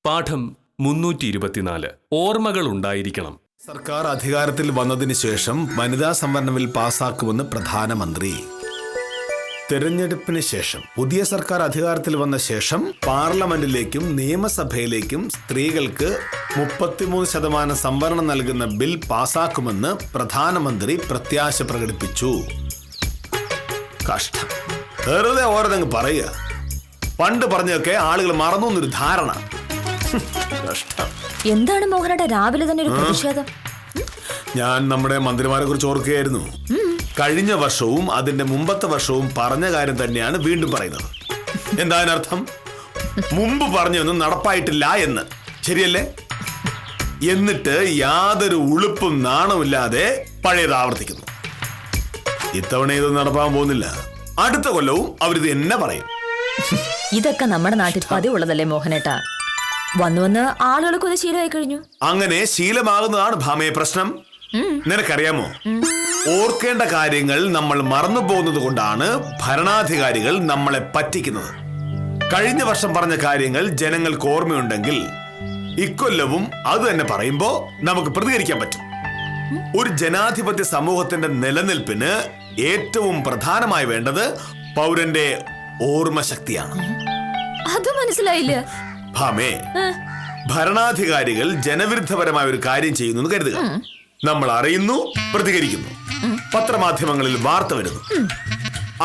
പാഠം 324 ഓർമ്മകൾ ഉണ്ടായിരിക്കണം. സർക്കാർ അധികാരത്തിൽ വന്നതിന് ശേഷം വനിതാ സംവരണ ബിൽ പാസാക്കുമെന്ന് പ്രധാനമന്ത്രി. തെരഞ്ഞെടുപ്പിന് ശേഷം പുതിയ സർക്കാർ അധികാരത്തിൽ വന്ന ശേഷം പാർലമെന്റിലേക്കും നിയമസഭയിലേക്കും സ്ത്രീകൾക്ക് 33% സംവരണം നൽകുന്ന ബിൽ പാസാക്കുമെന്ന് പ്രധാനമന്ത്രി പ്രത്യാശ പ്രകടിപ്പിച്ചു. കഷ്ടം, വെറുതെ ഓരോന്നങ്ങ് പറയുക. പണ്ട് പറഞ്ഞൊക്കെ ആളുകൾ മറന്നു എന്നൊരു ധാരണ. കഷ്ടം. എന്താണ് മോഹനയുടെ രാവിലെ തന്നെ ഒരു പ്രതിഷേധം? ഞാൻ നമ്മുടെ മന്ത്രിമാരെ കുറിച്ച് ഓർക്കുകയായിരുന്നു. കഴിഞ്ഞ വർഷവും അതിന്റെ മുമ്പത്തെ വർഷവും പറഞ്ഞ കാര്യം തന്നെയാണ് വീണ്ടും പറയുന്നത്. എന്താ അതിനർത്ഥം? മുമ്പ് പറഞ്ഞൊന്നും നടപ്പായിട്ടില്ല എന്ന്, ശരിയല്ലേ? എന്നിട്ട് യാതൊരു ഉളുപ്പും നാണമില്ലാതെ പഴയത് ആവർത്തിക്കുന്നു. ഇത്തവണ ഇതൊന്നും നടപ്പാൻ പോകുന്നില്ല. അടുത്ത കൊല്ലവും അവരിത് എന്നെ പറയും. ഇതൊക്കെ നമ്മുടെ നാട്ടിൽ പതിവുള്ളതല്ലേ മോഹനേട്ടാ? വന്നു വന്ന് ആളുകൾക്ക് ഒരു ശീലമായി കഴിഞ്ഞു. അങ്ങനെ ശീലമാകുന്നതാണ് ഭാമയെ പ്രശ്നം. നിനക്കറിയാമോ, ഓർക്കേണ്ട കാര്യങ്ങൾ നമ്മൾ മറന്നു പോകുന്നത് കൊണ്ടാണ് ഭരണാധികാരികൾ നമ്മളെ പറ്റിക്കുന്നത്. കഴിഞ്ഞ വർഷം പറഞ്ഞ കാര്യങ്ങൾ ജനങ്ങൾക്ക് ഓർമ്മയുണ്ടെങ്കിൽ ഇക്കൊല്ലവും അത് തന്നെ പറയുമ്പോ നമുക്ക് പ്രതികരിക്കാൻ പറ്റും. ഒരു ജനാധിപത്യ സമൂഹത്തിന്റെ നിലനിൽപ്പിന് ഏറ്റവും പ്രധാനമായി വേണ്ടത് പൗരന്റെ ഓർമ്മശക്തിയാണ്. അത് മനസ്സിലായില്ല ഭാമേ. ഭരണാധികാരികൾ ജനവിരുദ്ധപരമായ ഒരു കാര്യം ചെയ്യുന്നു എന്ന് കരുതുക. നമ്മൾ അറിയുന്നു, പ്രതികരിക്കുന്നു, പത്രമാധ്യമങ്ങളിൽ വാർത്ത വരുന്നു.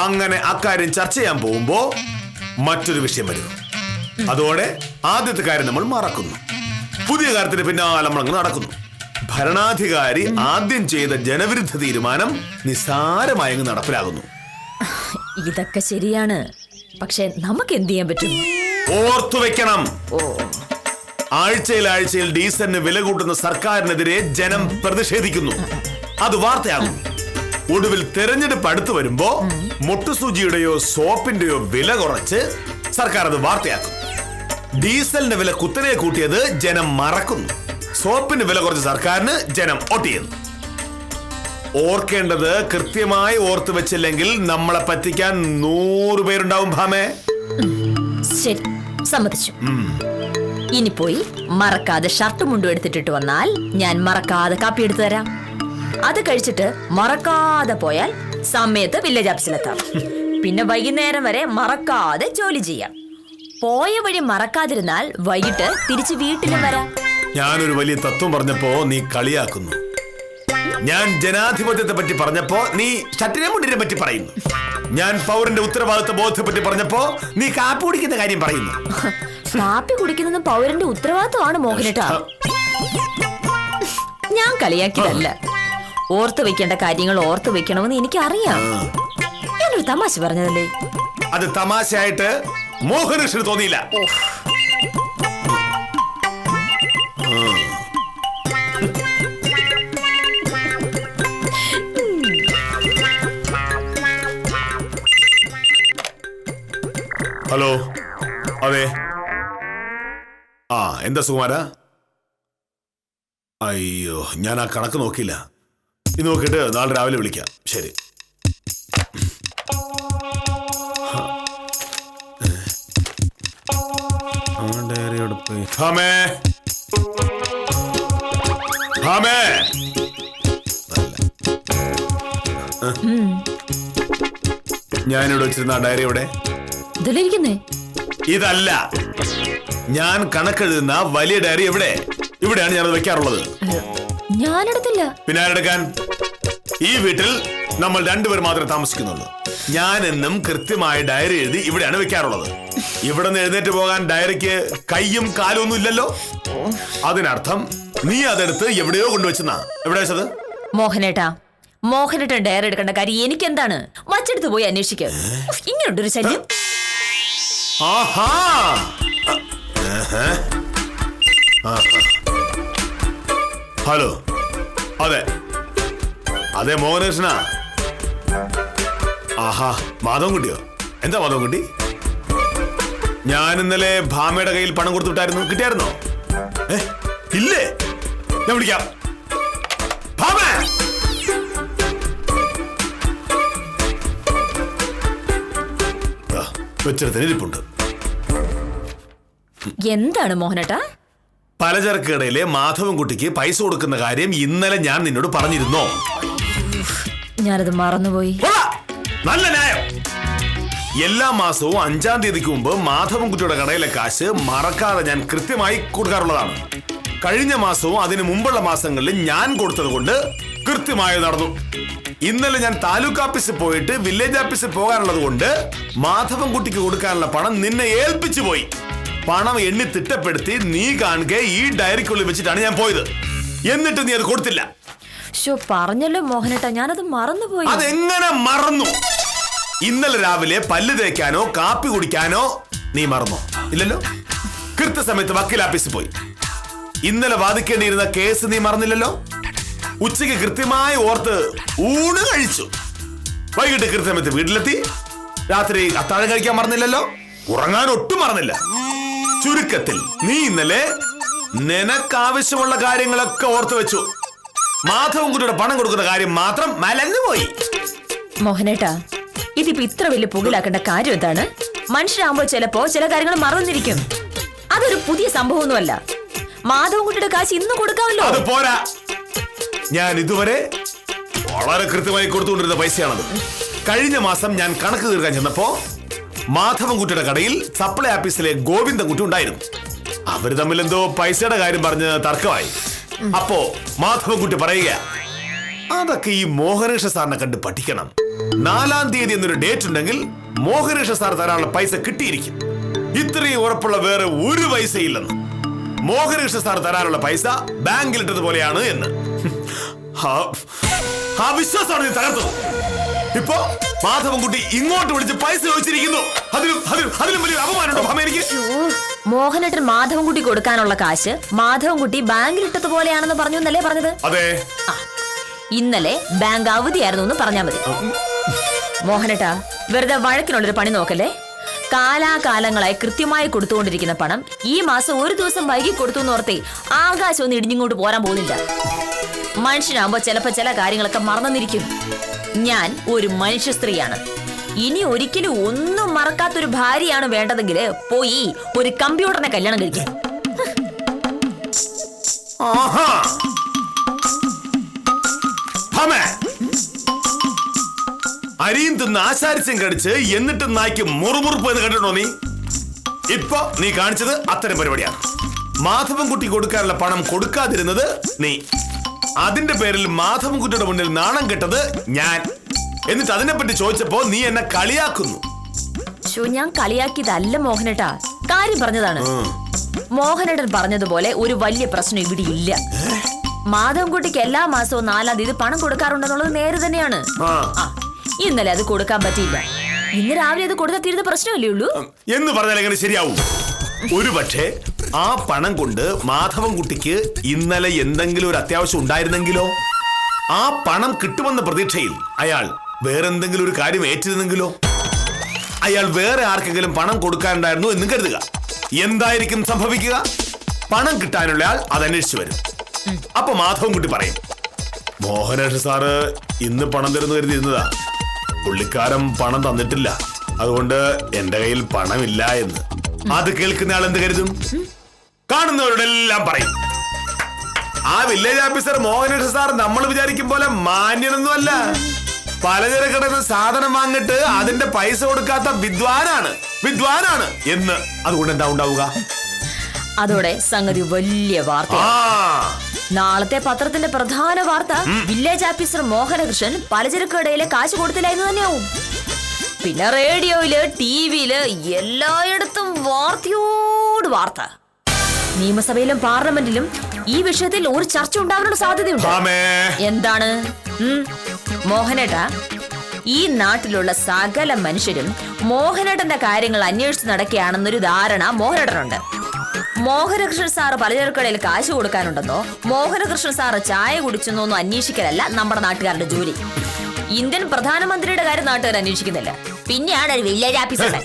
അങ്ങനെ അക്കാര്യം ചർച്ച ചെയ്യാൻ പോകുമ്പോ മറ്റൊരു വിഷയം വരുന്നു. അതോടെ ആദ്യത്തെ കാര്യം നമ്മൾ മറക്കുന്നു. പുതിയ കാര്യത്തിന് പിന്നാലെ നമ്മൾ അങ്ങ് നടക്കുന്നു. ഭരണാധികാരി ആദ്യം ചെയ്ത ജനവിരുദ്ധ തീരുമാനം നിസ്സാരമായി അങ്ങ് നടപ്പിലാകുന്നു. ഇതൊക്കെ ശരിയാണ്, പക്ഷെ നമുക്ക് എന്ത് ചെയ്യാൻ പറ്റും? ഓർത്തു വെക്കണം, ആഴ്ചയിൽ ഡീസലിന് വില കൂട്ടുന്ന സർക്കാരിനെതിരെ ജനം പ്രതിഷേധിക്കുന്നു. അത് വാർത്തയാകും. ഒടുവിൽ തെരഞ്ഞെടുപ്പ് അടുത്തു വരുമ്പോ മുട്ടുസൂചിയുടെയോ സോപ്പിന്റെയോ വില കുറച്ച് സർക്കാർ അത് വാർത്തയാക്കും. ഡീസലിന്റെ വില കുത്തനെ കൂട്ടിയത് ജനം മറക്കുന്നു. സോപ്പിന് വില കുറച്ച് സർക്കാരിന് ജനം വോട്ട് ചെയ്യുന്നു. ഓർക്കേണ്ടത് കൃത്യമായി ഓർത്തു വെച്ചില്ലെങ്കിൽ നമ്മളെ പറ്റിക്കാൻ 100 പേരുണ്ടാവും ഭാമേ. ശരി, സമ്മതിച്ചു. ഇനി പോയി മറക്കാതെ ഷർട്ട് മുണ്ടും എടുത്തിട്ട് വന്നാൽ ഞാൻ മറക്കാതെ കാപ്പി എടുത്തു തരാം. അത് കഴിച്ചിട്ട് മറക്കാതെ പോയാൽ സമയത്ത് വില്ലേജ് ഓഫീസിലെത്താം. പിന്നെ വൈകുന്നേരം വരെ മറക്കാതെ ജോലി ചെയ്യാം. പോയ വഴി മറക്കാതിരുന്നാൽ വൈകിട്ട് തിരിച്ച് വീട്ടിലും വരാം. ഞാനൊരു വലിയ തത്വം പറഞ്ഞപ്പോ നീ കളിയാക്കുന്നു. ഞാൻ ജനാധിപത്യത്തെ പറ്റി പറഞ്ഞപ്പോ നീ ഷട്ടിനെ മുണ്ടിനെ പറ്റി പറയുന്നു. ഞാൻ പൗരന്റെ ഉത്തരവാദിത്വ ബോധത്തെ പറ്റി പറഞ്ഞപ്പോ നീ കാപ്പി കുടിക്കുന്ന കാര്യം പറയുന്നു. കാപ്പി കുടിക്കുന്നത് പൗരന്റെ ഉത്തരവാദിത്വമാണ് മോഹനേട്ടാ. ഞാൻ കളിയാക്കിയതല്ല. ഓർത്തു വെക്കേണ്ട കാര്യങ്ങൾ ഓർത്തു വെക്കണമെന്ന് എനിക്കറിയാം. ഞാനൊരു തമാശ പറഞ്ഞതല്ലേ. അത് തമാശയായിട്ട് മോഹനകൃഷ്ണന് തോന്നിയില്ല. ഹലോ, അതെ. എന്താ സുകുമാര? അയ്യോ, ഞാൻ ആ കണക്ക് നോക്കിയില്ല. ഇത് നോക്കിയിട്ട് നാളെ രാവിലെ വിളിക്കാം. ശരി. ഞാനിവിടെ വെച്ചിരുന്ന ഡയറി എവിടെ? ഇതല്ല, ഞാൻ കണക്കെഴുതുന്ന വലിയ ഡയറി എവിടെ? ഇവിടെയാണ് ഞാനത് വെക്കാറുള്ളത്. ഞാനെടുത്തില്ല. പിന്നെ ആരെടുക്കാൻ? ഈ വീട്ടിൽ നമ്മൾ 2 പേർ മാത്രമേ താമസിക്കുന്നുള്ളൂ. ഞാൻ എന്നും കൃത്യമായി ഡയറി എഴുതി ഇവിടെയാണ് വെക്കാറുള്ളത്. ഇവിടെ നിന്ന് എഴുന്നേറ്റ് പോകാൻ ഡയറിക്ക് കയ്യും കാലും ഒന്നും ഇല്ലല്ലോ. അതിനർത്ഥം നീ അതെടുത്ത് എവിടെയോ കൊണ്ടുവച്ചെന്നാ. എവിടെ വെച്ചത്? മോഹനേട്ടാ, മോഹനേട്ടൻ ഡയറി എടുക്കേണ്ട കാര്യം എനിക്കെന്താണ്? വച്ചെടുത്ത് പോയി അന്വേഷിക്കുക. ഇങ്ങനെയുണ്ടൊരു ശല്യം. ഹലോ, അതെ അതെ മോഹനകൃഷ്ണ. ആഹാ, മാധവൻകുട്ടിയോ? എന്താ മാധവൻകുട്ടി? ഞാൻ ഇന്നലെ ഭാമയുടെ കയ്യിൽ പണം കൊടുത്തു വിട്ടായിരുന്നു. കിട്ടിയായിരുന്നോ? ഇല്ലേ? ഞാൻ വിളിക്കാം. ഭാമ, വെച്ചെടുത്തിന് ഇരിപ്പുണ്ട്. എന്താണ് മോഹനേട്ടാ? പലചരക്ക് കടയിലെ മാധവൻകുട്ടിക്ക് പൈസ കൊടുക്കുന്ന കാര്യം ഇന്നലെ ഞാൻ നിന്നോട് പറഞ്ഞിരുന്നോ? ഞാനത് മറന്നുപോയി. നല്ല ന്യായം. എല്ലാ മാസവും 5-ാം തീയതിക്ക് മുമ്പ് മാധവൻകുട്ടിയുടെ കടയിലെ കാശ് മറക്കാതെ ഞാൻ കൃത്യമായി കൊടുക്കാറുള്ളതാണ്. കഴിഞ്ഞ മാസവും അതിനു മുമ്പുള്ള മാസങ്ങളിൽ ഞാൻ കൊടുത്തത് കൊണ്ട് കൃത്യമായി നടന്നു. ഇന്നലെ ഞാൻ താലൂക്ക് ഓഫീസിൽ പോയിട്ട് വില്ലേജ് ഓഫീസിൽ പോകാനുള്ളത് കൊണ്ട് മാധവൻകുട്ടിക്ക് കൊടുക്കാനുള്ള പണം നിന്നെ ഏൽപ്പിച്ചു പോയി. പണം എണ്ണി തിട്ടപ്പെടുത്തി നീ കാണുക ഈ ഡയറിക്കുള്ളിൽ വെച്ചിട്ടാണ് ഞാൻ പോയത്. എന്നിട്ട് നീ അത് കൊടുത്തില്ല. പറഞ്ഞല്ലോ മോഹനേട്ടാ, ഞാനത് മറന്നുപോയി. അതെങ്ങനെ മറന്നു? ഇന്നലെ രാവിലെ പല്ല് തേക്കാനോ കാപ്പി കുടിക്കാനോ നീ മറന്നോ? ഇല്ലല്ലോ. കൃത്യസമയത്ത് വക്കീൽ ഓഫീസിൽ പോയി. ഇന്നലെ വാദിക്കേണ്ടിയിരുന്ന കേസ് നീ മറന്നില്ലല്ലോ. ഉച്ചയ്ക്ക് കൃത്യമായി ഓർത്ത് ഊണ് കഴിച്ചു. വൈകിട്ട് കൃത്യസമയത്ത് വീട്ടിലെത്തി. രാത്രി അത്താഴം കഴിക്കാൻ മറന്നില്ലല്ലോ. ഉറങ്ങാൻ ഒട്ടും മറന്നില്ല. ചുരുക്കത്തിൽ നീ ഇന്നലെ നിനക്കാവശ്യമുള്ള കാര്യങ്ങളൊക്കെ ഓർത്തു വെച്ചു. മാധവൻകുട്ടിയുടെ പണം കൊടുക്കുന്ന കാര്യം മാത്രം മലന്നുപോയി. മോഹനേട്ടാ, ഇതിപ്പോ ഇത്ര വലിയ പുകിലാക്കേണ്ട കാര്യം എന്താണ്? മനുഷ്യരാകുമ്പോൾ ചിലപ്പോ ചില കാര്യങ്ങൾ മറന്നിരിക്കും. അതൊരു പുതിയ സംഭവമൊന്നുമല്ല. മാധവൻകുട്ടിയുടെ കാശ് ഇന്ന് കൊടുക്കാമല്ലോ. അത് പോരാ. ഞാൻ ഇതുവരെ വളരെ കൃത്യമായി കൊടുത്തുകൊണ്ടിരുന്ന പൈസയാണത്. കഴിഞ്ഞ മാസം ഞാൻ കണക്ക് തീർക്കാൻ ചെന്നപ്പോ മാധവൻകുട്ടിയുടെ കടയിൽ സപ്ലൈ ഓഫീസിലെ ഗോവിന്ദൻകുട്ടി ഉണ്ടായിരുന്നു. അവര് തമ്മിൽ എന്തോ പൈസയുടെ കാര്യം പറഞ്ഞ് തർക്കമായി. അപ്പോ മാധവൻകുട്ടി പറയുക, അതൊക്കെ ഈ മോഹനേഷ സാറിനെ കണ്ട് പഠിക്കണം. 4-ാം തീയതി എന്നൊരു ഡേറ്റ് ഉണ്ടെങ്കിൽ മോഹനേഷ സാർ തരാനുള്ള പൈസ കിട്ടിയിരിക്കും. ഇത്രയും ഉറപ്പുള്ള വേറെ ഒരു പൈസയില്ലെന്ന്. മോഹനേഷ സാർ തരാനുള്ള പൈസ ബാങ്കിലിട്ടത് പോലെയാണ് എന്ന്. ആ വിശ്വാസമാണ് നീ തകർത്തത്. ഇപ്പോ മാധവൻകുട്ടി ഇങ്ങോട്ട് വിളിച്ച് പൈസ ചോദിച്ചിരിക്കുന്നു. അതിലും വലിയ അപമാനമുണ്ടോ എനിക്ക്? മോഹനേട്ടൻ മാധവൻകുട്ടി കൊടുക്കാനുള്ള കാശ് മാധവൻകുട്ടി ബാങ്കിലിട്ടത് പോലെയാണെന്ന് പറഞ്ഞു എന്നല്ലേ പറഞ്ഞത്? അതെ. ഇന്നലെ ബാങ്ക് അവധിയായിരുന്നു എന്ന് പറഞ്ഞാൽ മതി. മോഹനേട്ടാ, വെറുതെ വഴക്കിനുള്ളൊരു പണി നോക്കല്ലേ. കാലാകാലങ്ങളായി കൃത്യമായി കൊടുത്തുകൊണ്ടിരിക്കുന്ന പണം ഈ മാസം ഒരു ദിവസം വൈകി കൊടുത്തു എന്നോർത്തേ ആകാശം ഒന്നും ഇടിഞ്ഞിങ്ങോട്ട് പോരാൻ പോകുന്നില്ല. മനുഷ്യനാകുമ്പോ ചിലപ്പോ ചില കാര്യങ്ങളൊക്കെ മറന്നിരിക്കും. ഞാൻ ഒരു മനുഷ്യ സ്ത്രീയാണ്. ഇനി ഒരിക്കലും ഒന്നും മറക്കാത്തൊരു ഭാര്യയാണ് വേണ്ടതെങ്കിൽ പോയി ഒരു കമ്പ്യൂട്ടറിനെ കല്യാണം കഴിക്കാം. അരിയും തിന്ന് ആശാരിച്ചും കടിച്ച് എന്നിട്ട് നായ്ക്ക് മുറുമുറുപ്പ് എന്ന് കണ്ടിട്ടോ നീ? ഇപ്പൊ നീ കാണിച്ചത് അത്തരം പരിപാടിയാണ്. മാധവൻകുട്ടി കൊടുക്കാനുള്ള പണം കൊടുക്കാതിരുന്നത് നീ. അതിന്റെ പേരിൽ മാധവൻകുട്ടിയുടെ മുന്നിൽ നാണം കെട്ടത് ഞാൻ. എന്നിട്ട് അതിനെപ്പറ്റി ചോദിച്ചപ്പോ നീ എന്നെ കളിയാക്കുന്നു. ഞാൻ കളിയാക്കിയതല്ല മോഹനേട്ടാ, കാര്യം പറഞ്ഞതാണ്. മോഹനേട്ടൻ പറഞ്ഞതുപോലെ ഒരു വലിയ പ്രശ്നം ഇവിടെ ഇല്ല. മാധവൻകുട്ടിക്ക് എല്ലാ മാസവും 4-ാം തീയതി പണം കൊടുക്കാറുണ്ടെന്നുള്ളത് നേരെ തന്നെയാണ്. ഇന്നലെ അത് കൊടുക്കാൻ പറ്റിയില്ല. ഇന്ന് രാവിലെ അത് കൊടുത്താൽ തീരുന്ന പ്രശ്നമല്ലേ ഉള്ളൂ എന്ന് പറഞ്ഞാൽ എങ്ങനെ ശരിയാവും? ഒരു പക്ഷേ ആ പണം കൊണ്ട് മാധവൻകുട്ടിക്ക് ഇന്നലെ എന്തെങ്കിലും ഒരു അത്യാവശ്യം ഉണ്ടായിരുന്നെങ്കിലോ? ആ പണം കിട്ടുമെന്ന പ്രതീക്ഷയിൽ അയാൾ വേറെന്തെങ്കിലും ഒരു കാര്യം ഏറ്റിരുന്നെങ്കിലോ? അയാൾ വേറെ ആർക്കെങ്കിലും പണം കൊടുക്കാനുണ്ടായിരുന്നു എന്ന് കരുതുക. എന്തായിരിക്കും സംഭവിക്കുക? പണം കിട്ടാനുള്ള ആൾ അത് അന്വേഷിച്ചു വരും. അപ്പൊ മാധവൻകുട്ടി പറയും, മോഹനേഷ സാറ് ഇന്ന് പണം തരുന്നു കരുതിയിരുന്നതാ. പുള്ളിക്കാരൻ പണം തന്നിട്ടില്ല, അതുകൊണ്ട് എന്റെ കയ്യിൽ പണമില്ല എന്ന്. അത് കേൾക്കുന്ന ആൾ എന്ത് കരുതും? കാണുന്നവരോടെല്ലാം പറയും, ആ വില്ലേജ് ഓഫീസർ മോഹനേഷ സാർ നമ്മൾ വിചാരിക്കും പോലെ മാന്യനൊന്നുമല്ല. പലചരക്കടയിൽ നിന്ന് സാധനം വാങ്ങിട്ട് അതിന്റെ പൈസ കൊടുക്കാത്ത വിദ്വാനാണ് എന്ന്. അതുകൊണ്ട് എന്താ ഉണ്ടാവുക? അതോടെ സംഗതി വലിയ വാർത്ത. നാളത്തെ പത്രത്തിന്റെ പ്രധാന വാർത്ത വില്ലേജ് ഓഫീസർ മോഹനകൃഷ്ണൻ പലചരക്ക് കടയിലെ കാശ് കൊടുത്തില്ല എന്ന് തന്നെയാവും. പിന്നെ റേഡിയോയില്, ടിവിയില് എല്ലായിടത്തും വാർത്തയോട് വാർത്ത. നിയമസഭയിലും പാർലമെന്റിലും ഈ വിഷയത്തിൽ ഒരു ചർച്ച ഉണ്ടാവാനുള്ള സാധ്യതയുണ്ട്. എന്താണ് മോഹനേട്ടാ? ഈ നാട്ടിലുള്ള സകല മനുഷ്യരും മോഹനേട്ടന്റെ കാര്യങ്ങൾ അന്വേഷിച്ച് നടക്കുകയാണെന്നൊരു ധാരണ മോഹനേട്ടനുണ്ട്. മോഹനകൃഷ്ണൻ സാറ് പലചരക്കടയിൽ കാശ് കൊടുക്കാനുണ്ടെന്നോ മോഹനകൃഷ്ണൻ സാറ് ചായ കുടിച്ചെന്നോ ഒന്നും അന്വേഷിക്കലല്ല നമ്മുടെ നാട്ടുകാരുടെ ജോലി. ഇന്ത്യൻ പ്രധാനമന്ത്രിയുടെ കാര്യം നാട്ടുകാർ അന്വേഷിക്കുന്നില്ല, പിന്നെയാണ് ഒരു വില്ലേജ് ഓഫീസറുടെ.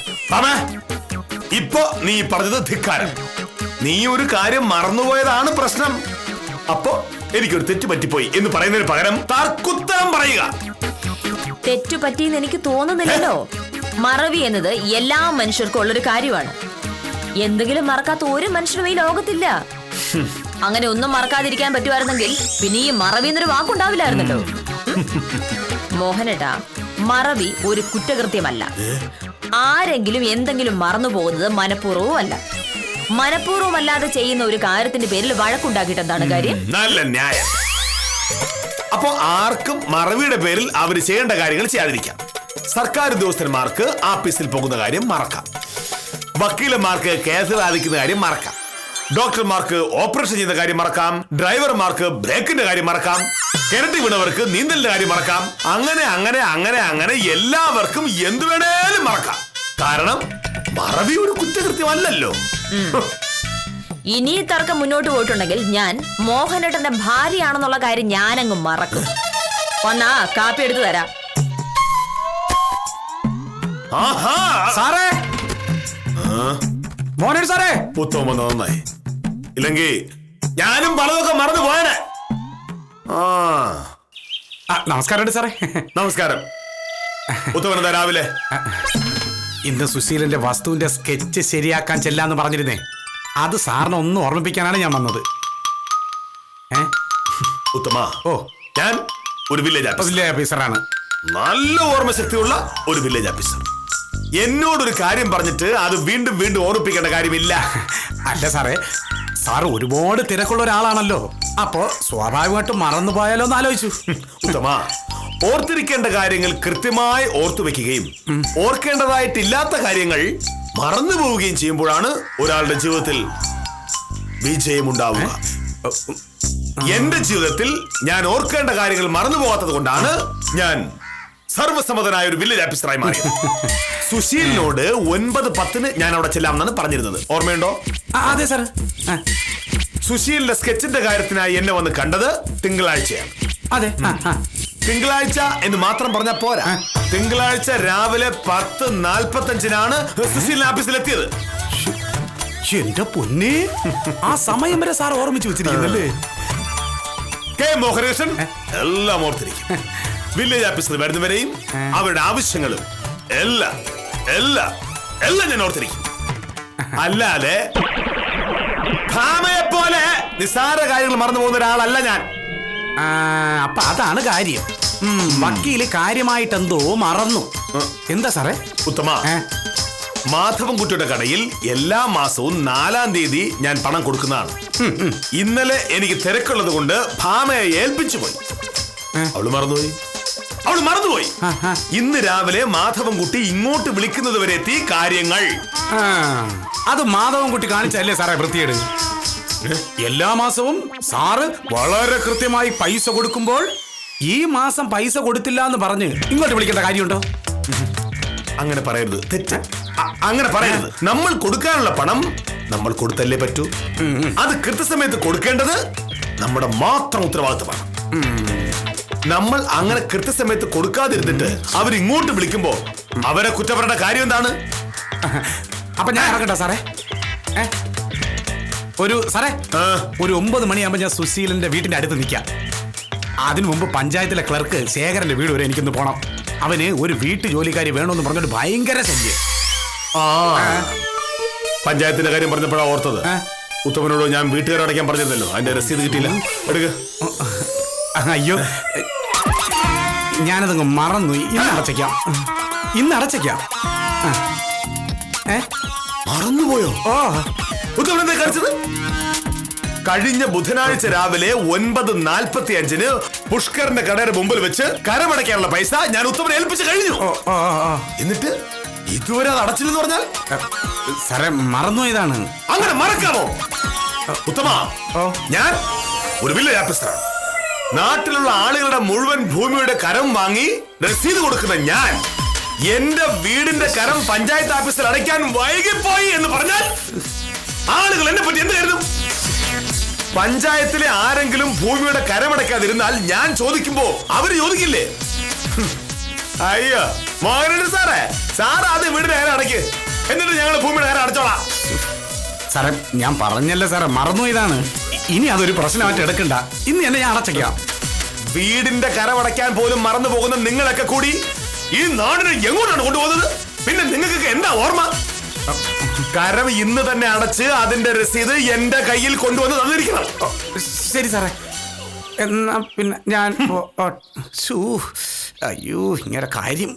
ഇപ്പൊ നീ പറഞ്ഞത് ധിക്കാരം. നീ ഒരു കാര്യം മറന്നുപോയതാണ് പ്രശ്നം. അപ്പോ എനിക്കൊരു തെറ്റ് പറ്റിപ്പോയി എന്ന് പറയുന്നതിന് പകരം തർക്കുത്തരം പറയുക. തെറ്റുപറ്റിയെന്ന് എനിക്ക് തോന്നുന്നില്ലല്ലോ. മറവി എന്നത് എല്ലാ മനുഷ്യർക്കും ഉള്ളൊരു കാര്യമാണ്. എന്തെങ്കിലും മറക്കാത്ത ഒരു മനുഷ്യനും ഈ ലോകത്തില്ല. അങ്ങനെ ഒന്നും മറക്കാതിരിക്കാൻ പറ്റുമായിരുന്നെങ്കിൽ പിന്നെ ഈ മറവി എന്നൊരു വാക്കുണ്ടാവില്ലായിരുന്നല്ലോ. മോഹനേട്ടാ, മറവി ഒരു കുറ്റകൃത്യമല്ല. ആരെങ്കിലും എന്തെങ്കിലും മറന്നു പോകുന്നത് മനഃപൂർവ്വവും അല്ല. മനഃപൂർവ്വമല്ലാതെ ചെയ്യുന്ന ഒരു കാര്യത്തിന്റെ പേരിൽ വഴക്കുണ്ടാക്കിയിട്ട് എന്താണ് കാര്യം? നല്ല ന്യായം. അപ്പോ ആർക്കും മറവിയുടെ പേരിൽ അവർ ചെയ്യേണ്ട കാര്യങ്ങൾ ചെയ്യാതിരിക്കാം. സർക്കാർ ഉദ്യോഗസ്ഥന്മാർക്ക് ആഫീസിൽ പോകുന്ന കാര്യം മറക്കാം. വക്കീലന്മാർക്ക് കേസ് വാദിക്കുന്ന കാര്യം മറക്കാം. ഡോക്ടർമാർക്ക് ഓപ്പറേഷൻ ചെയ്യുന്ന കാര്യം മറക്കാം. ഡ്രൈവർമാർക്ക് ബ്രേക്കിന്റെ കാര്യം മറക്കാം. കിണറ്റി വീണവർക്ക് നീന്തലിന്റെ കാര്യം മറക്കാം. അങ്ങനെ അങ്ങനെ അങ്ങനെ അങ്ങനെ എല്ലാവർക്കും എന്തു വേണേലും മറക്കാം. കാരണം മറവി ഒരു കുറ്റകൃത്യമല്ലല്ലോ. ഇനി ഈ തർക്കം മുന്നോട്ട് പോയിട്ടുണ്ടെങ്കിൽ ഞാൻ മോഹനേട്ടന്റെ ഭാര്യയാണെന്നുള്ള കാര്യം ഞാനങ്ങ് മറക്കും. വന്നാ കാപ്പി എടുത്തു തരാം. സാറേ, മോഹനേട്ടൻ സാറേ. ഉത്തമ നന്നായി. ഇല്ലെങ്കിൽ ഞാനും പലതൊക്കെ മറന്നു പോയനെ. നമസ്കാരം സാറേ. നമസ്കാരം. ഉത്തമനെന്താ രാവിലെ? ഇന്ന് സുശീലന്റെ വസ്തുവിന്റെ സ്കെച്ച് ശരിയാക്കാൻ ചെല്ലാന്ന് പറഞ്ഞിരുന്നേ. അത് സാറിനെ ഒന്ന് ഓർമ്മിപ്പിക്കാനാണ് ഞാൻ വന്നത്. ഉത്തമ, ഞാൻ ഒരു വില്ലേജ് ഓഫീസറാണ്. നല്ല ഓർമ്മശക്തിയുള്ള ഒരു വില്ലേജ് ഓഫീസർ. എന്നോടൊരു കാര്യം പറഞ്ഞിട്ട് അത് വീണ്ടും വീണ്ടും ഓർമ്മിപ്പിക്കേണ്ട കാര്യമില്ല. അല്ല സാറേ, സാറ് ഒരുപാട് തിരക്കുള്ള ഒരാളാണല്ലോ. അപ്പോ സ്വാഭാവികമായിട്ടും മറന്നു പോയാലോ എന്ന് ആലോചിച്ചു. ഉത്തമ, ഓർത്തിരിക്കേണ്ട കാര്യങ്ങൾ കൃത്യമായി ഓർത്തു വെക്കുകയും ഓർക്കേണ്ടതായിട്ടില്ലാത്ത കാര്യങ്ങൾ മറന്നു പോവുകയും ചെയ്യുമ്പോഴാണ് ഒരാളുടെ ജീവിതത്തിൽ വിജയമുണ്ടാവുക. എന്റെ ജീവിതത്തിൽ ഞാൻ ഓർക്കേണ്ട കാര്യങ്ങൾ മറന്നു പോകാത്തത് കൊണ്ടാണ് ഞാൻ സർവസമ്മതനായ ഒരു വില്ലേജ് ഓഫീസറായി മാറിയത്. സുശീലിനോട് 9:10 ഞാൻ അവിടെ ചെല്ലാമെന്നാണ് പറഞ്ഞിരുന്നത്. ഓർമ്മയുണ്ടോ? അതെ സാർ. സുശീലിന്റെ സ്കെച്ചിന്റെ കാര്യത്തിനായി എന്നെ വന്ന് കണ്ടത് തിങ്കളാഴ്ചയാണ്. അതെ. തിങ്കളാഴ്ച എന്ന് മാത്രം പറഞ്ഞാൽ പോരാ. തിങ്കളാഴ്ച രാവിലെ 10:45 സുശീലിന്റെ ഓഫീസിലെത്തിയത്. എന്റെ പൊന്നേ, ആ സമയം വരെ സാർ ഓർമ്മിച്ചു വെച്ചിരിക്കുന്നല്ലേ? കെ മോഹനകൃഷ്ണൻ എല്ലാം ഓർത്തിരിക്കും. വില്ലേജ് ഓഫീസിൽ വരുന്നവരെയും അവരുടെ ആവശ്യങ്ങളും എല്ലാം എല്ലാം എല്ലാം ഞാൻ ഓർത്തിരിക്കും. അല്ലാതെ പോലെ നിസ്സാര കാര്യങ്ങൾ മറന്നു പോകുന്ന ഒരാളല്ല ഞാൻ. അപ്പൊ അതാണ് കാര്യം. വക്കീല് കാര്യമായിട്ടെന്തോ മറന്നു. എന്താ സാറേ? ഉത്തമ, മാധവൻകുട്ടിയുടെ കടയിൽ എല്ലാ മാസവും 4-ാം തീയതി ഞാൻ പണം കൊടുക്കുന്നതാണ്. ഇന്നലെ എനിക്ക് തിരക്കുള്ളത് കൊണ്ട് ഭാമയെ ഏൽപ്പിച്ചു പോയി. അവള് മറന്നുപോയി. ഇന്ന് രാവിലെ മാധവൻകുട്ടി ഇങ്ങോട്ട് വിളിക്കുന്നത് വരെ എത്തി കാര്യങ്ങൾ. അത് മാധവൻകുട്ടി കാണിച്ചല്ലേ സാറേ വൃത്തിയേട്? എല്ലാ മാസവും സാറ് വളരെ കൃത്യമായി പൈസ കൊടുക്കുമ്പോൾ ഈ മാസം പൈസ കൊടുത്തില്ല എന്ന് പറഞ്ഞ് ഇങ്ങോട്ട് വിളിക്കേണ്ട കാര്യമുണ്ടോ? അങ്ങനെ പറയരുത്, തെറ്റ്. അങ്ങനെ പറയരുത്. നമ്മൾ കൊടുക്കാനുള്ള പണം നമ്മൾ കൊടുത്തല്ലേ പറ്റൂ. അത് കൃത്യസമയത്ത് കൊടുക്കേണ്ടത് നമ്മുടെ മാത്രം ഉത്തരവാദിത്തമാണ്. നമ്മൾ അങ്ങനെ കൃത്യസമയത്ത് കൊടുക്കാതിരുന്നിട്ട് അവരിങ്ങോട്ട് വിളിക്കുമ്പോ അവരെ കുറ്റപ്പെടേണ്ട കാര്യം എന്താണ്? അപ്പൊ ഞാൻ ഇറങ്ങട്ടെ സാറേ? ഒരു 9 മണിയാകുമ്പോ ഞാൻ സുശീലന്റെ വീട്ടിന്റെ അടുത്ത് നിൽക്കാം. അതിനു മുമ്പ് പഞ്ചായത്തിലെ ക്ലർക്ക് ശേഖരന്റെ വീട് വരെ എനിക്കൊന്ന് പോണം. അവന് ഒരു വീട്ടു ജോലിക്കാരി വേണമെന്ന് പറഞ്ഞിട്ട് ഭയങ്കര ശല്യം. പഞ്ചായത്തിന്റെ കാര്യം പറഞ്ഞപ്പോഴാണ് ഓർത്തത്. ഉത്തമനോട് ഞാൻ വീട്ടുകാരടയ്ക്കാൻ പറഞ്ഞിരുന്നല്ലോ, അതിന്റെ രസീത് കിട്ടിയില്ല. എടുക്ക. അയ്യോ, ഞാനതങ്ങ് മറന്നു. ഇന്ന് അടച്ചേക്കാം. മറന്നുപോയോ? ഉത്തമൻ എന്താ കാണിച്ചത്? കഴിഞ്ഞ ബുധനാഴ്ച രാവിലെ 9:45 പുഷ്കറിന്റെ കടയുടെ മുമ്പിൽ വെച്ച് കരമടയ്ക്കാനുള്ള പൈസ ഞാൻ ഉത്തമനെ ഏൽപ്പിച്ച് കഴിഞ്ഞു. എന്നിട്ട് ഇതുവരെ അത് അടച്ചില്ലെന്ന് പറഞ്ഞാൽ സാറേ മറന്നു. ഇതാണ് അങ്ങനെ മറക്കാമോ? ഉത്തമ, ഞാൻ ഒരു വില്ലേജ് ഓഫീസറാണ്. നാട്ടിലുള്ള ആളുകളുടെ മുഴുവൻ ഭൂമിയുടെ കരം വാങ്ങി രസീത് കൊടുക്കുന്ന ഞാൻ എന്റെ വീടിന്റെ കരം പഞ്ചായത്ത് ഓഫീസിൽ അടയ്ക്കാൻ വൈകിപ്പോയി എന്ന് പറഞ്ഞാൽ ആളുകൾ എന്നെ പറ്റി എന്ത് കരുതും? പഞ്ചായത്തിലെ ആരെങ്കിലും ഭൂമിയുടെ കരമടയ്ക്കാതിരുന്നാൽ ഞാൻ ചോദിക്കുമ്പോ അവര് ചോദിക്കില്ലേ? അയ്യോ മോഹനൻ സാറേ, സാറ് ആദ്യം വീടിന്റെ കരം അടയ്ക്ക്, എന്നിട്ട് ഞങ്ങൾ ഭൂമിയുടെ കരം അടച്ചോളാം. സാറേ ഞാൻ പറഞ്ഞല്ലേ സാറേ, മറന്നു. ഇതാണ്. ഇനി അതൊരു പ്രശ്നമായിട്ട് എടുക്കണ്ട. ഇന്ന് തന്നെ ഞാൻ അടച്ചേക്കാം. വീടിന്റെ കരമടയ്ക്കാൻ പോലും മറന്നു പോകുന്ന നിങ്ങളൊക്കെ കൂടി ഈ നാടിനെ എങ്ങോട്ടാണ് കൊണ്ടുപോകുന്നത്? പിന്നെ നിങ്ങൾക്കൊക്കെ എന്താ ഓർമ്മ? കരം ഇന്ന് തന്നെ അടച്ച് അതിന്റെ രസീത് എന്റെ കയ്യിൽ കൊണ്ടുവന്ന് തന്നിരിക്കണം. ശരി സാറേ, എന്നാ പിന്നെ ഞാൻ അയ്യോ ഇങ്ങനെ കാര്യം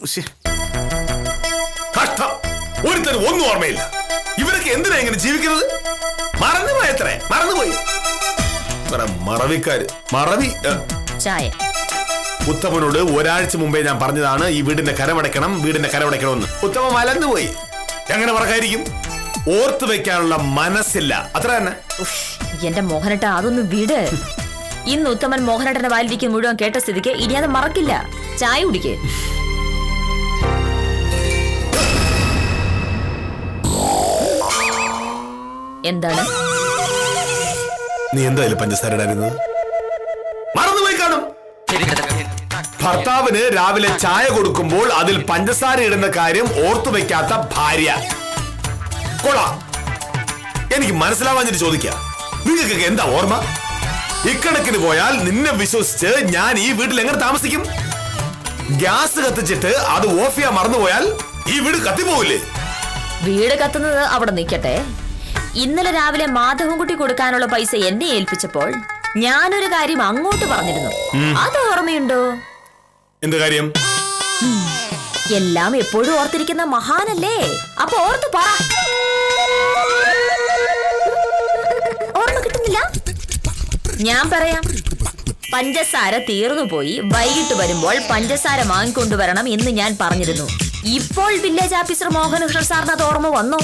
കഷ്ടം, ഒരുത്തരും ഒന്നും ഓർമ്മയില്ല. ഇവരൊക്കെ എന്തിനാ ഇങ്ങനെ ജീവിക്കുന്നത്? മറന്നുപോയത്രേ, മറന്നുപോയി. മറവിക്കാര് മറവി. ചായ. ഉത്തമനോട് ഒരാഴ്ച മുമ്പേ ഞാൻ പറഞ്ഞതാണ് ഈ വീടിന്റെ കരമടയ്ക്കണം, വീടിന്റെ കരമടയ്ക്കണമെന്ന്. ഉത്തമ മലന്നുപോയി. എങ്ങനെ മറക്കായിരിക്കും? ഓർത്തു വെക്കാനുള്ള മനസ്സില്ല, അത്ര തന്നെ. എന്റെ മോഹനട്ട അതൊന്നും വിട്. ഇന്ന് ഉത്തമൻ മോഹനട്ടന്റെ വാലിരിക്കും മുഴുവൻ കേട്ട സ്ഥിതിക്ക് ഇനി അത് മറക്കില്ല. ചായ കുടിക്കേ. എന്താണ്? നീ എന്തായാലും പഞ്ചസാര ഇടായിരുന്നത്? മറന്നുപോയി കാണും. ഭർത്താവിന് രാവിലെ ചായ കൊടുക്കുമ്പോൾ അതിൽ പഞ്ചസാര ഇടുന്ന കാര്യം ഓർത്തു വെക്കാത്ത ഭാര്യ. കൊള്ളാം. എനിക്ക് മനസ്സിലാവാഞ്ഞിട്ട് ചോദിക്കാം, നിങ്ങൾക്കൊക്കെ എന്താ ഓർമ്മ? ഇക്കണക്കിന് പോയാൽ നിന്നെ വിശ്വസിച്ച് ഞാൻ ഈ വീട്ടിൽ എങ്ങനെ താമസിക്കും? ഗ്യാസ് കത്തിച്ചിട്ട് അത് ഓഫ് ചെയ്യാൻ മറന്നുപോയാൽ ഈ വീട് കത്തിപ്പോവില്ലേ? വീട് കത്തുന്നത് അവിടെ നിൽക്കട്ടെ. ഇന്നലെ രാവിലെ മാധവൻകുട്ടി കൊടുക്കാനുള്ള പൈസ എന്നെ ഏൽപ്പിച്ചപ്പോൾ ഞാനൊരു കാര്യം അങ്ങോട്ട് പറഞ്ഞിരുന്നു. അത് ഓർമ്മയുണ്ടോ? എന്ത് കാര്യം? എല്ലാം എപ്പോഴും ഓർത്തിരിക്കുന്ന മഹാനല്ലേ, അപ്പൊ ഓർത്ത് പറ. ഓർമ്മ കിട്ടുന്നില്ല? ഞാൻ പറയാം. പഞ്ചസാര തീർന്നു പോയി, വൈകിട്ട് വരുമ്പോൾ പഞ്ചസാര വാങ്ങിക്കൊണ്ടുവരണം എന്ന് ഞാൻ പറഞ്ഞിരുന്നു. ഇപ്പോൾ വില്ലേജ് ഓഫീസർ മോഹനകൃഷ്ണൻ സാറിന് അത് ഓർമ്മ വന്നോ?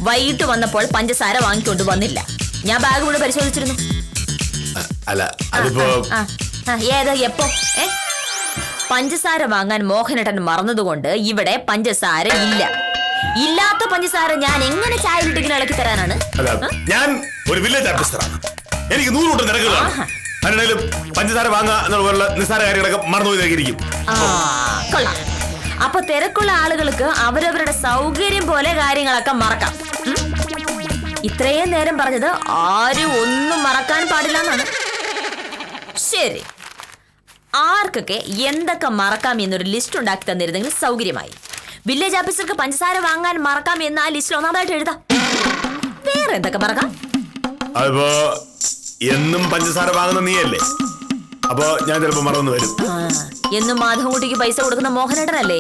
വൈകിട്ട് വന്നപ്പോൾ പഞ്ചസാര വാങ്ങിക്കൊണ്ട് വന്നില്ല. ഞാൻ ബാഗ് കൂടെ പരിശോധിച്ചിരുന്നു. അല്ല അതിപ്പോ ഏതാ എപ്പോ? പഞ്ചസാര വാങ്ങാൻ മോഹനേട്ടൻ മറന്നതുകൊണ്ട് ഇവിടെ പഞ്ചസാര ഇല്ല. ഇല്ലാത്ത പഞ്ചസാര ഞാൻ എങ്ങനെ ചായയിലിട്ടിങ്ങനെ ഇളക്കി തരാനാണ്? ഞാൻ ഒരു വില്ലേജ് ഓഫീസറാണ്, എനിക്ക് 100 കൂട്ടം തിരക്കുകളാണ്. അതിനിടയിലും പഞ്ചസാര വാങ്ങുക എന്നുള്ള നിസ്സാര കാര്യങ്ങളൊക്കെ മറന്നുപോയിരിക്കും. കൊള്ളാം. അപ്പൊ തിരക്കുള്ള ആളുകൾക്ക് അവരവരുടെ സൗകര്യം പോലെ കാര്യങ്ങളൊക്കെ മറക്കാം. ഇത്രയും നേരം പറഞ്ഞത് ആരും ഒന്നും മറക്കാൻ പാടില്ല എന്നാണ്. ശരി, ആർക്കൊക്കെ എന്തൊക്കെ മറക്കാം എന്നൊരു ലിസ്റ്റ് ഉണ്ടാക്കി തന്നിരുന്നെങ്കിൽ സൗകര്യമായി. വില്ലേജ് ഓഫീസർക്ക് പഞ്ചസാര വാങ്ങാൻ മറക്കാം എന്ന് ആ ലിസ്റ്റിൽ ഒന്നാമതായിട്ട് എഴുതാം. വേറെ എന്തൊക്കെ മറക്കാം? അതിപ്പോ എന്നും പഞ്ചസാര വാങ്ങുന്ന നീയല്ലേ, അപ്പൊ ഞാൻ ചിലപ്പോ മറന്നു വരും. എന്നും മാധവൻകുട്ടിക്ക് പൈസ കൊടുക്കുന്ന മോഹനേട്ടനല്ലേ,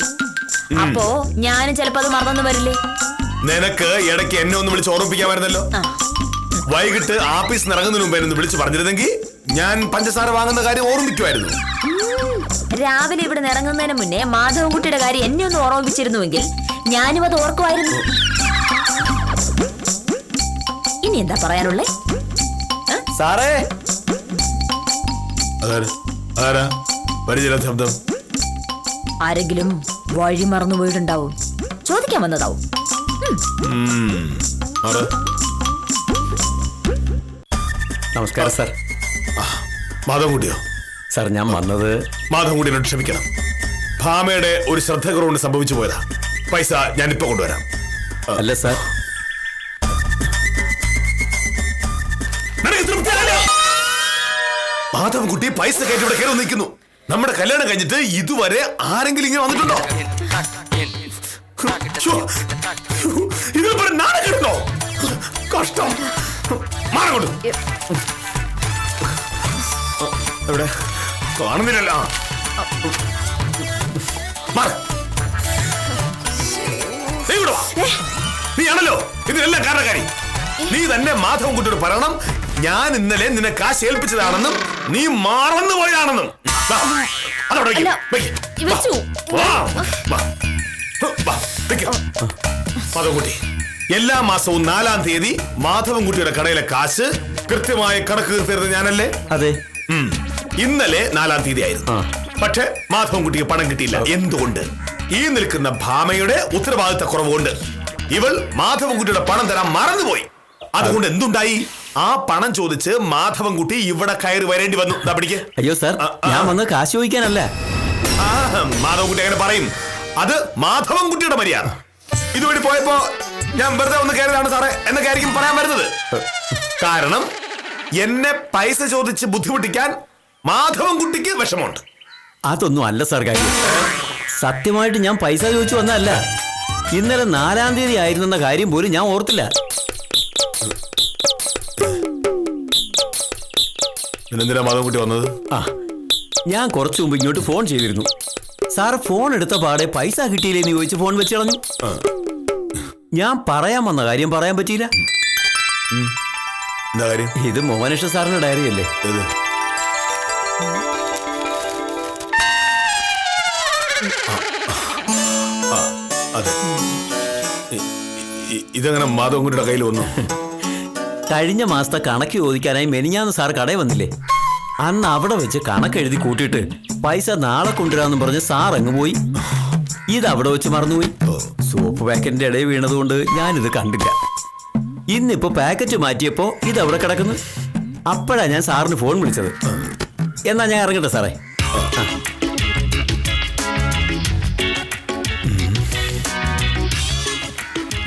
അപ്പോ ഞാനും ചിലപ്പോ അത് മറന്നു വരില്ലേ? നിനക്ക് ഇടയ്ക്ക് എന്നെ ഒന്ന് വിളിച്ച് ഓർമ്മിപ്പിക്കാമായിരുന്നല്ലോ. വൈകിട്ട് ഓഫീസിൽ ഇറങ്ങുന്നതിന് മുമ്പ് എന്നെ വിളിച്ച് പറഞ്ഞിരുന്നെങ്കിൽ ഞാൻ പഞ്ചസാര വാങ്ങുന്ന കാര്യം ഓർമ്മിക്കുമായിരുന്നു. രാവിലെ ഇവിടെ ഇറങ്ങുന്നതിന് മുന്നേ മാധവൻകുട്ടിയുടെ കാര്യം എന്നെ ഒന്ന് ഓർമ്മിപ്പിച്ചിരുന്നുവെങ്കിൽ ഞാനും അത് ഓർക്കുമായിരുന്നു. ഇനി എന്താ പറയാനുള്ളേ? സാറേ, പരിചയ ശബ്ദം. ആരെങ്കിലും വഴി മറന്നു പോയിട്ടുണ്ടാവും, ചോദിക്കാൻ വന്നതാവും. നമസ്കാരം സാർ. മാധവൻകുട്ടിയോ? സാർ ഞാൻ വന്നത് മാധവൻകുട്ടിയോട് ക്ഷമിക്കണം. ഭാമയുടെ ഒരു ശ്രദ്ധ കുറവുകൊണ്ട് സംഭവിച്ചു പോയതാ. പൈസ ഞാൻ ഇപ്പൊ കൊണ്ടുവരാം. അല്ല സാർ, മാധവൻകുട്ടി പൈസ കയറ്റി ഇവിടെ കയറി നിൽക്കുന്നു. നമ്മുടെ കല്യാണം കഴിഞ്ഞിട്ട് ഇതുവരെ ആരെങ്കിലും ഇങ്ങനെ വന്നിട്ടുണ്ടോ? ഇതിൽ നാളെ കിട്ടുന്നോ? കഷ്ടം. മാറങ്ങോട്ട്. എവിടെ കാണുന്നില്ലല്ലോ. നീയാണല്ലോ ഇതിനെല്ലാം കാരണക്കാരി. നീ തന്നെ മാധവൻകുട്ടിയോട് പറയണം, ഞാൻ ഇന്നലെ നിന്നെ കാശ് ഏൽപ്പിച്ചതാണെന്നും നീ മറന്നുപോയാണെന്നും. മാധവൻകുട്ടി, എല്ലാ മാസവും 4-ാം തീയതി മാധവൻകുട്ടിയുടെ കടയിലെ കാശ് കൃത്യമായി കണക്ക് തീർത്തിരുന്നത് ഞാനല്ലേ? അതെ. ഇന്നലെ 4-ാം തീയതി ആയിരുന്നു. പക്ഷെ മാധവൻകുട്ടിക്ക് പണം കിട്ടിയില്ല. എന്തുകൊണ്ട്? ഈ നിൽക്കുന്ന ഭാമയുടെ ഉത്തരവാദിത്ത കുറവുകൊണ്ട്. ഇവൾ മാധവൻകുട്ടിയുടെ പണം തരാൻ മറന്നുപോയി. അതുകൊണ്ട് എന്തുണ്ടായി? ആ പണം ചോദിച്ച് മാധവൻകുട്ടി ഇവിടെ കയറി വരേണ്ടി വന്നു. പിടിക്ക്. അയ്യോ സാർ, ഞാൻ വന്ന് കാശ് ചോദിക്കാനല്ല. മാധവൻകുട്ടി അങ്ങനെ പറയും. അത് മാധവൻകുട്ടിയുടെ മര്യാദ. ഇതുവഴി പോയപ്പോ ഞാൻ വെറുതെ ഒന്ന് കയറിയതാണ് സാറേ എന്നൊക്കെ ആയിരിക്കും പറയാൻ വരുന്നത്. കാരണം എന്നെ പൈസ ചോദിച്ച് ബുദ്ധിമുട്ടിക്കാൻ മാധവൻകുട്ടിക്ക് വിഷമമുണ്ട്. അതൊന്നും അല്ല സാർ കാര്യം. സത്യമായിട്ട് ഞാൻ പൈസ ചോദിച്ചു വന്നതല്ല. ഇന്നലെ 4-ാം തീയതി ആയിരുന്നെന്ന കാര്യം പോലും ഞാൻ ഓർത്തില്ല. പിന്നെന്തിനാ മാധവൻകുട്ടി വന്നത്? ആ, ഞാൻ കുറച്ചു മുമ്പ് ഇങ്ങോട്ട് ഫോൺ ചെയ്തിരുന്നു. സാറ് ഫോൺ എടുത്ത പാടെ പൈസ കിട്ടിയില്ലേന്ന് ചോദിച്ച് ഫോൺ വെച്ച് കളഞ്ഞു. ഞാൻ പറയാൻ വന്ന കാര്യം പറയാൻ പറ്റിയില്ല. എന്താ കാര്യം? ഇത് മോഹനകൃഷ്ണ സാറിന്റെ ഡയറി അല്ലേ? ഏത്? അതെ. ഇതെങ്ങനെ മാധവൻകുട്ടിയുടെ കയ്യിൽ വന്നു? കഴിഞ്ഞ മാസത്തെ കണക്ക് ചോദിക്കാനായി മെനിഞ്ഞാന്ന് സാർ കടയിൽ വന്നില്ലേ? അന്ന് അവിടെ വെച്ച് കണക്ക് എഴുതി കൂട്ടിയിട്ട് പൈസ നാളെ കൊണ്ടുവരാമെന്ന് പറഞ്ഞ് സാർ അങ്ങ് പോയി. ഇത് അവിടെ വെച്ച് മറന്നുപോയി. സോപ്പ് പാക്കറ്റിന്റെ ഇടയിൽ വീണതുകൊണ്ട് ഞാനിത് കണ്ടില്ല. ഇന്നിപ്പോ പാക്കറ്റ് മാറ്റിയപ്പോ ഇത് അവിടെ കിടക്കുന്നു. അപ്പോഴാ ഞാൻ സാറിന് ഫോൺ വിളിച്ചത്. എന്നാ ഞാൻ ഇറങ്ങട്ടെ സാറേ.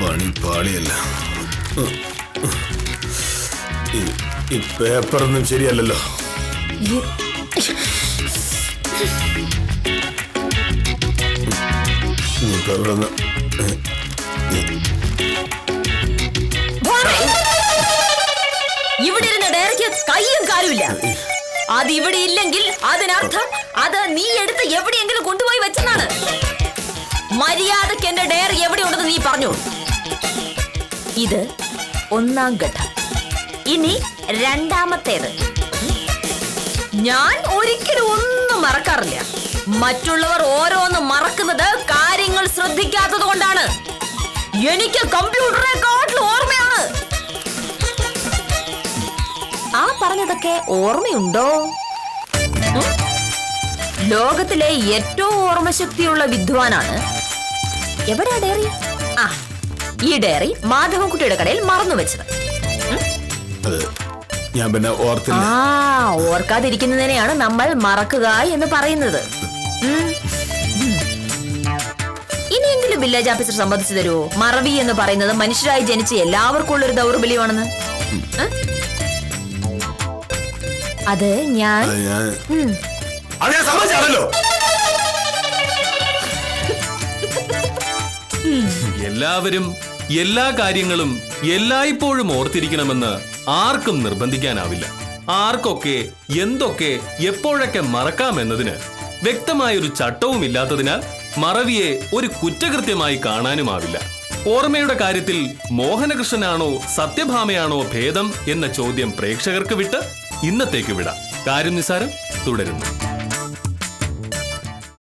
പണി പാളിയല്ല. ഈ പേപ്പറൊന്നും ശരിയല്ലല്ലോ. ഇവിടെ ഇരുന്ന ഡയറിക്ക് കയ്യും കാലുമില്ല. അത് ഇവിടെ ഇല്ലെങ്കിൽ അതിനർത്ഥം അത് നീ എടുത്ത് എവിടെയെങ്കിലും കൊണ്ടുപോയി വെച്ചെന്നാണ്. മര്യാദക്ക് എന്റെ ഡയറി എവിടെയുണ്ടെന്ന് നീ പറഞ്ഞു. ഇത് 1-ാം ഘട്ടം. ഇനി 2-ാമത്തേത്. ഞാൻ ഒരിക്കലും ഒന്നും മറക്കാറില്ല. മറ്റുള്ളവർ ഓരോന്ന് മറക്കുന്നത് കാര്യങ്ങൾ ശ്രദ്ധിക്കാത്തത് കൊണ്ടാണ്. എനിക്ക് കമ്പ്യൂട്ടറെക്കാട്ടിലും ഓർമ്മയാണ്. ആ പറഞ്ഞതൊക്കെ ഓർമ്മയുണ്ടോ? ലോകത്തിലെ ഏറ്റവും ഓർമ്മശക്തിയുള്ള വിദ്വാനാണ്. എവിടെയാ ഡയറി? ആ, ഈ ഡയറി മാധവൻകുട്ടിയുടെ കടയിൽ മറന്നു വെച്ചത്. ഞാൻ പിന്നെ ഓർത്തില്ല. ഓർക്കാതിരിക്കുന്നതിനെയാണ് നമ്മൾ മറക്കുക എന്ന് പറയുന്നത്. ഇനിയെങ്കിലും വില്ലേജ് ഓഫീസർ സമ്മതിച്ചു തരുമോ? മറവി എന്ന് പറയുന്നത് മനുഷ്യരായി ജനിച്ച് എല്ലാവർക്കും ഉള്ളൊരു ദൗർബല്യമാണെന്ന്. അത് ഞാൻ സമ്മതിച്ചാണല്ലോ. എല്ലാവരും എല്ലാ കാര്യങ്ങളും എല്ലായ്പ്പോഴും ഓർത്തിരിക്കണമെന്ന് ആർക്കും നിർബന്ധിക്കാനാവില്ല. ആർക്കൊക്കെ എന്തൊക്കെ എപ്പോഴൊക്കെ മറക്കാമെന്നതിന് വ്യക്തമായൊരു ചട്ടവും ഇല്ലാത്തതിനാൽ മറവിയെ ഒരു കുറ്റകൃത്യമായി കാണാനുമാവില്ല. ഓർമ്മയുടെ കാര്യത്തിൽ മോഹനകൃഷ്ണനാണോ സത്യഭാമയാണോ ഭേദം എന്ന ചോദ്യം പ്രേക്ഷകർക്ക് വിട്ട് ഇന്നത്തേക്ക് വിടാം. കാര്യം നിസാരം തുടരുന്നു.